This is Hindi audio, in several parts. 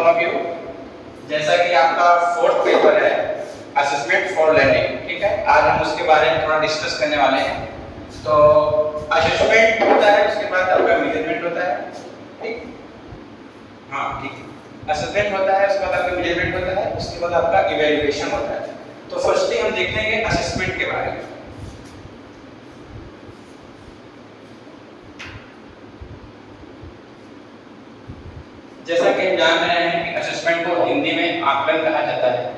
All of you. जैसा कि आपका फोर्थ पेपर है असेसमेंट फॉर लर्निंग, ठीक है, आज हम उसके बारे में थोड़ा डिस्कस करने वाले हैं। तो असेसमेंट होता है, उसके बाद आपका मेजरमेंट होता है, ठीक, हाँ ठीक, असेसमेंट होता है, उसके बाद आपका मेजरमेंट होता है, उसके बाद आपका इवैल्यूएशन होता है। तो फर्स्टली हम देखेंगे असेसमेंट के बारे में। जैसा कि हम जान रहे हैं कि असेसमेंट को हिंदी में आकलन कहा जाता है।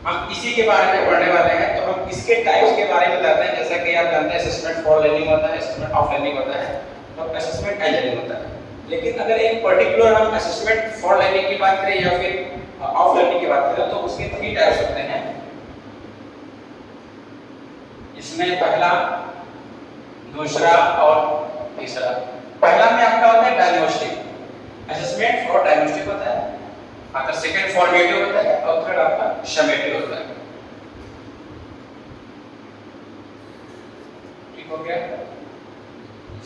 हम इसी के बारे में पढ़ने वाले हैं, तो हम इसके टाइप्स के बारे में बताते हैं। जैसा कि आप जानते हैं असेसमेंट फॉर लर्निंग होता है, असेसमेंट ऑफ लर्निंग होता है और असेसमेंट एज लर्निंग होता है। लेकिन अगर एक पर्टिकुलर हम असेसमेंट फॉर लर्निंग की बात करें या फिर ऑफ लर्निंग की बात करें तो उसके 3 टाइप्स होते हैं। इसमें पहला, दूसरा और तीसरा। पहला में आपका होता है डायग्नोस्टिक, असेसमेंट फॉर डायग्नोस्टिक होता है, आपका सेकंड फॉर्मेटिव होता है और थर्ड आपका समेटिव होता है। ठीक हो गया,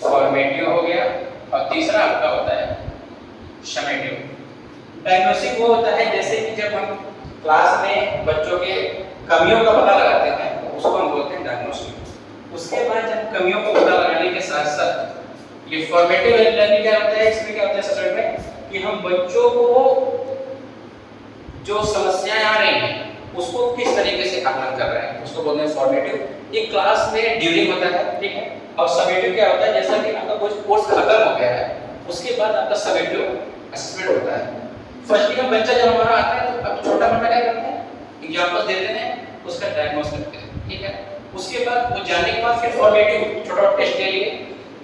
फॉर्मेटिव हो गया और तीसरा आपका होता है समेटिव। डायग्नोस्टिक वो होता है जैसे कि जब हम क्लास में बच्चों के कमियों का पता लगाते हैं उसको हम बोलते हैं डायग्नोस्टिक। उसके बाद जब कमियों को पता लगाने के साथ साथ ये फॉर्मेटिव लर्निंग क्या होता है, इसमें क्या होता है सबसे में कि हम बच्चों को जो समस्याएं आ रही हैं उसको किस तरीके से आकलन कर रहे हैं उसको बोलते हैं फॉर्मेटिव। ये क्लास में ड्यूरिंग होता है, ठीक है, और समेटिव क्या होता है जैसा कि आपका कुछ कोर्स खत्म हो गया है उसके बाद आपका समेटिव असेसमेंट होता है। फर्स्ट ईयर बच्चा जब हमारा आता है तो अब छोटा मोटा क्या करते हैं, एग्जांपल देते हैं, उसका डायग्नोस करते हैं, ठीक है। उसके बाद वो जाने के बाद फिर फॉर्मेटिव छोटा टेस्ट ले लिए,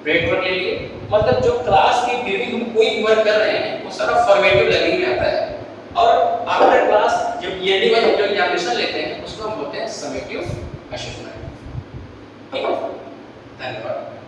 ब्रेक वर्क ले लिए, मतलब जो क्लास की ड्यूरिंग हम कोई भी वर्क कर रहे हैं वो सारा फॉर्मेटिव लर्निंग में आता है। और आफ्टर क्लास जब ईयरली वाइज जो एग्जामिनेशन लेते हैं उसको हम बोलते हैं समेटिव असेसमेंट। ठीक है, धन्यवाद।